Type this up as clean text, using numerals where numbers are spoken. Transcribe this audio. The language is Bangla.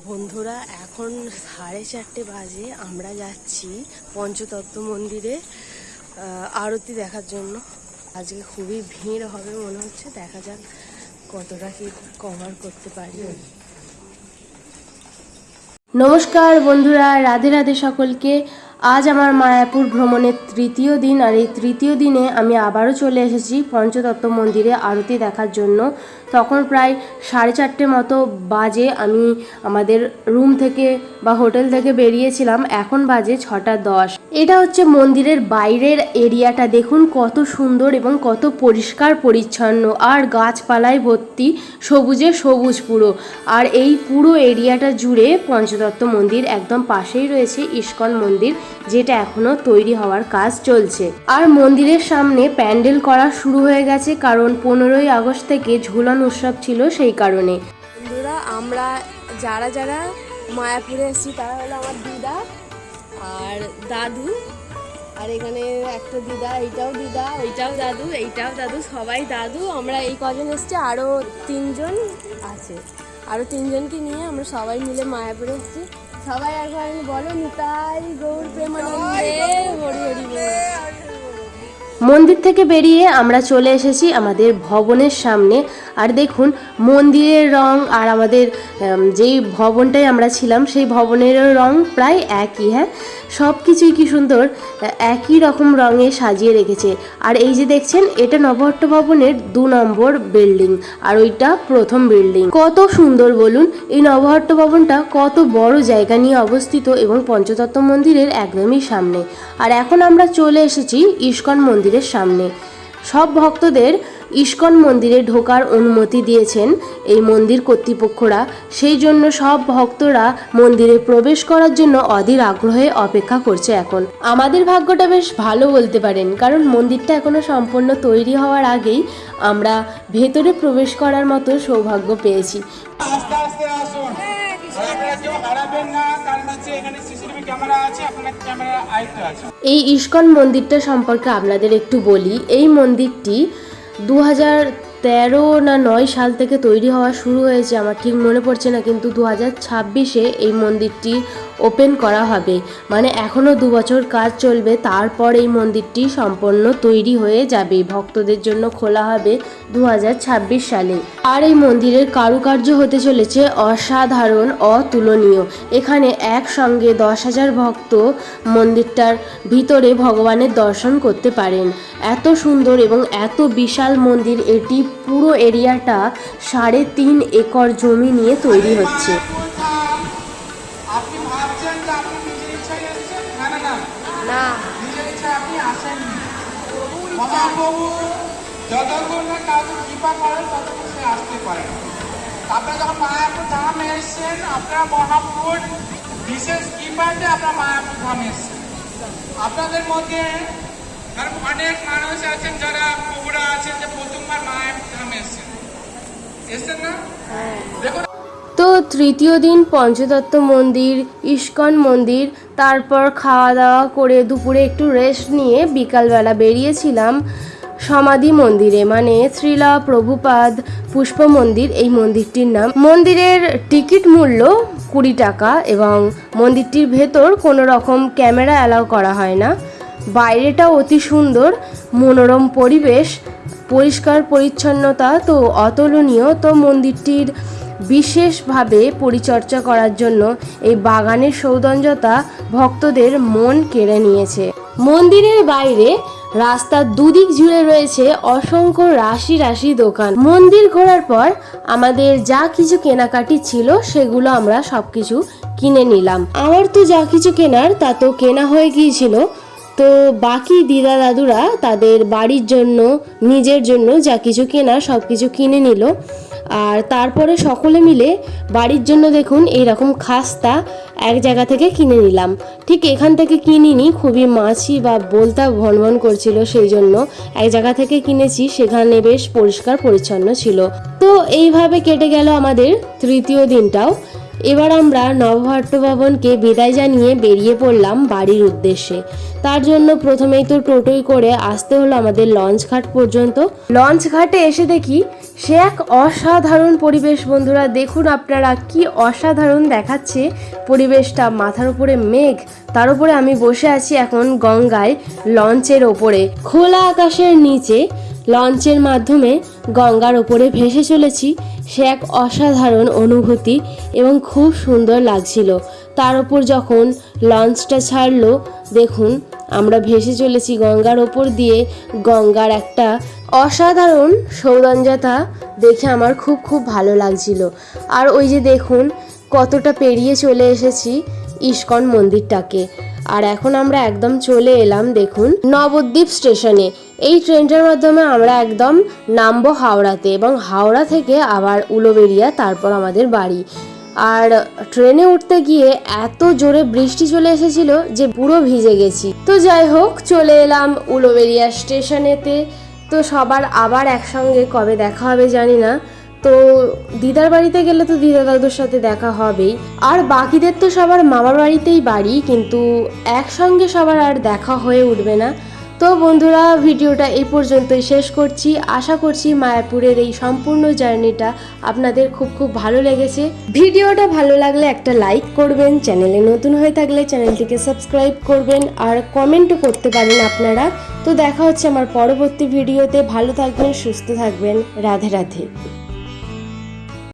বন্ধুরা এখন 4:30 বাজে। আমরা যাচ্ছি পঞ্চতত্ত্ব মন্দিরে আরতি দেখার জন্য। আজকে খুবই ভিড় হবে মনে হচ্ছে, দেখা যাক কতটা কি কভার করতে পারি। নমস্কার বন্ধুরা, রাধে রাধে সকলকে। আজ আমার মায়াপুর ভ্রমণের তৃতীয় দিন, আর এই তৃতীয় দিনে আমি আবারও চলে এসেছি পঞ্চতত্ত্ব মন্দিরে আরতি দেখার জন্য। তখন প্রায় 4:30 মতো বাজে। আমি আমাদের রুম থেকে বা হোটেল থেকে বেরিয়েছিলাম, এখন বাজে 6:10। এটা হচ্ছে মন্দিরের বাইরের এরিয়াটা, দেখুন কত সুন্দর এবং কত পরিষ্কার পরিচ্ছন্ন, আর গাছপালায় ভর্তি, সবুজে সবুজ পুরো। আর এই পুরো এরিয়াটা জুড়ে পঞ্চতত্ত্ব মন্দির, একদম পাশেই রয়েছে ইস্কন মন্দির, যেটা এখনো তৈরি হওয়ার কাজ চলছে। আর মন্দিরের সামনে প্যান্ডেল করা শুরু হয়ে গেছে, কারণ 15ই আগস্ট থেকে ঝুলন উৎসব ছিল সেই কারণে। বন্ধুরা, আমরা যারা যারা মায়াপুরে এসেছি তারা হলো আমার দিদা আর দাদু, আর এখানে একটা দিদা, এইটাও দিদা, ওইটাও দাদু, এইটাও দাদু, সবাই দাদু। আমরা এই কজন এসেছি, আরও 3জন আছে, আরও 3জনকে নিয়ে আমরা সবাই মিলে মায়াপুরে এসেছি। সবাই একবার বলো নিতাই গৌর প্রেমানন্দে হরি হরি বল। মন্দির থেকে বেরিয়ে আমরা চলে এসেছি আমাদের ভবনের সামনে। আর দেখুন মন্দিরের রং আর আমাদের যেই ভবনটায় আমরা ছিলাম সেই ভবনেরও রং প্রায় একই। হ্যাঁ, সব কিছুই কি সুন্দর একই রকম রঙে সাজিয়ে রেখেছে। আর এই যে দেখছেন, এটা নবহট্ট ভবনের 2 নম্বর বিল্ডিং, আর ওইটা প্রথম বিল্ডিং। কত সুন্দর বলুন, এই নবহট্ট ভবনটা কত বড় জায়গা নিয়ে অবস্থিত এবং পঞ্চতত্ত্ব মন্দিরের একদমই সামনে। আর এখন আমরা চলে এসেছি ইস্কন মন্দিরের সামনে। সব ভক্তদের ইস্কন মন্দিরে ঢোকার অনুমতি দিয়েছেন এই মন্দির কর্তৃপক্ষরা, সেই জন্য সব ভক্তরা মন্দিরে প্রবেশ করার জন্য অধীর আগ্রহে অপেক্ষা করছে। এখন আমাদের ভাগ্যটা বেশ ভালো বলতে পারেন, কারণ মন্দিরটা এখনো সম্পূর্ণ তৈরি হওয়ার আগেই আমরা ভেতরে প্রবেশ করার মতো সৌভাগ্য পেয়েছি। এই ইস্কন মন্দিরটা সম্পর্কে আপনাদের একটু বলি। এই মন্দিরটি 2013 না 9 সাল থেকে তৈরি হওয়া শুরু হয়েছে, আমার ঠিক মনে পড়ছে না, কিন্তু 2026-এ এই মন্দিরটি ওপেন করা হবে। মানে এখনও 2 বছর কাজ চলবে, তারপর এই মন্দিরটি সম্পূর্ণ তৈরি হয়ে যাবে, ভক্তদের জন্য খোলা হবে 2026 সালে। আর এই মন্দিরের কারুকার্য হতে চলেছে অসাধারণ, অতুলনীয়। এখানে একসঙ্গে 10,000 ভক্ত মন্দিরটার ভিতরে ভগবানের দর্শন করতে পারেন। এত সুন্দর এবং এত বিশাল মন্দির, এটি পুরো এরিয়াটা 3.5 একর জমি নিয়ে তৈরি হচ্ছে। না, যতক্ষণ না কাউকে কৃপা করেন ততক্ষণ সে আসতে পারে। আপনারা যখন মায়াপুর ধামে এসছেন, আপনারা মহাপ্রভুর বিশেষ কৃপাতে আপনারা মায়াপুর ধামে এসছেন। আপনাদের মধ্যে অনেক মানুষ আছেন যারা প্রভুরা আছেন যে প্রথমবার মায়াপুর ধামে এসছেন না। দেখুন, তো তৃতীয় দিন পঞ্চতত্ত্ব মন্দির, ইস্কন মন্দির, তারপর খাওয়া দাওয়া করে দুপুরে একটু রেস্ট নিয়ে বিকালবেলা বেরিয়েছিলাম সমাধি মন্দিরে, মানে শ্রীলা প্রভুপাদ পুষ্প মন্দির এই মন্দিরটির নাম। মন্দিরের টিকিট মূল্য 20 টাকা এবং মন্দিরটির ভেতর কোনো রকম ক্যামেরা অ্যালাউ করা হয় না। বাইরেটা অতি সুন্দর, মনোরম পরিবেশ, পরিষ্কার পরিচ্ছন্নতা তো অতুলনীয়। তো মন্দিরটির বিশেষভাবে পরিচর্যা করার জন্য এই বাগানের সৌন্দর্যতা ভক্তদের মন কেড়ে নিয়েছে। মন্দিরের বাইরে রাস্তার দুদিক জুড়ে রয়েছে অসংখ্য রাশি রাশি দোকান। মন্দির ঘোরার পর আমাদের যা কিছু কেনাকাটি ছিল সেগুলো আমরা সবকিছু কিনে নিলাম। আমার তো যা কিছু কেনার তা তো কেনা হয়ে গিয়েছিল, তো বাকি দিদা দাদুরা তাদের বাড়ির জন্য, নিজের জন্য যা কিছু কেনার সব কিছু কিনে নিল। আর তারপরে সকলে মিলে বাড়ির জন্য দেখুন এইরকম খাস্তা এক জায়গা থেকে কিনে নিলাম। ঠিক এখান থেকে কিনিনি, খুবই মাছি বা বলতা ভনভন করছিল, সেই জন্য এক জায়গা থেকে কিনেছি, সেখানে বেশ পরিষ্কার পরিচ্ছন্ন ছিল। তো এইভাবে কেটে গেল আমাদের তৃতীয় দিনটাও। এবার আমরা নবহট্ট ভবনকে বিদায় জানিয়ে বেরিয়ে পড়লাম বাড়ির উদ্দেশ্যে। তার জন্য প্রথমেই তো টোটোয় করে আসতে হলো আমাদের লঞ্চ ঘাট পর্যন্ত। লঞ্চ ঘাটে এসে দেখি সে এক অসাধারণ পরিবেশ বন্ধুরা, দেখুন আপনারা কি অসাধারণ দেখাচ্ছে পরিবেশটা। মাথার উপরে মেঘ, তার উপরে আমি বসে আছি এখন গঙ্গায় লঞ্চের ওপরে, খোলা আকাশের নিচে লঞ্চের মাধ্যমে গঙ্গার ওপরে ভেসে চলেছি। সে এক অসাধারণ অনুভূতি এবং খুব সুন্দর লাগছিল। তার উপর যখন লঞ্চটা ছাড়লো, দেখুন আমরা ভেসে চলেছি গঙ্গার ওপর দিয়ে। গঙ্গার একটা অসাধারণ সৌন্দর্যতা দেখে আমার খুব খুব ভালো লাগছিল। আর ওই যে দেখুন কতটা পেরিয়ে চলে এসেছি ইস্কন মন্দিরটাকে। আর এখন আমরা একদম চলে এলাম দেখুন নবদ্বীপ স্টেশনে। এই ট্রেনটার মাধ্যমে আমরা একদম নামবো হাওড়াতে এবং হাওড়া থেকে আবার উলুবেড়িয়া, তারপর আমাদের বাড়ি। আর ট্রেনে উঠতে গিয়ে এত জোরে বৃষ্টি চলে এসেছিল যে পুরো ভিজে গেছি। তো যাই হোক, চলে এলাম উলুবেড়িয়া স্টেশনেতে। তো সবার আবার একসঙ্গে কবে দেখা হবে জানি না। তো দিদার বাড়িতে গেলে তো দিদা দাদুর সাথে দেখা হবেই, আর বাকিদের তো সবার মামার বাড়িতেই বাড়ি, কিন্তু একসঙ্গে সবার আর দেখা হয়ে উঠবে না। তো বন্ধুরা, ভিডিওটা এই পর্যন্তই শেষ করছি। আশা করছি মায়াপুরের এই সম্পূর্ণ জার্নিটা আপনাদের খুব খুব ভালো লেগেছে। ভিডিওটা ভালো লাগলে একটা লাইক করবেন, চ্যানেলে নতুন হয়ে থাকলে চ্যানেলটিকে সাবস্ক্রাইব করবেন, আর কমেন্টও করতে পারেন আপনারা। তো দেখা হচ্ছে আমার পরবর্তী ভিডিওতে। ভালো থাকবেন, সুস্থ থাকবেন। রাধে রাধে।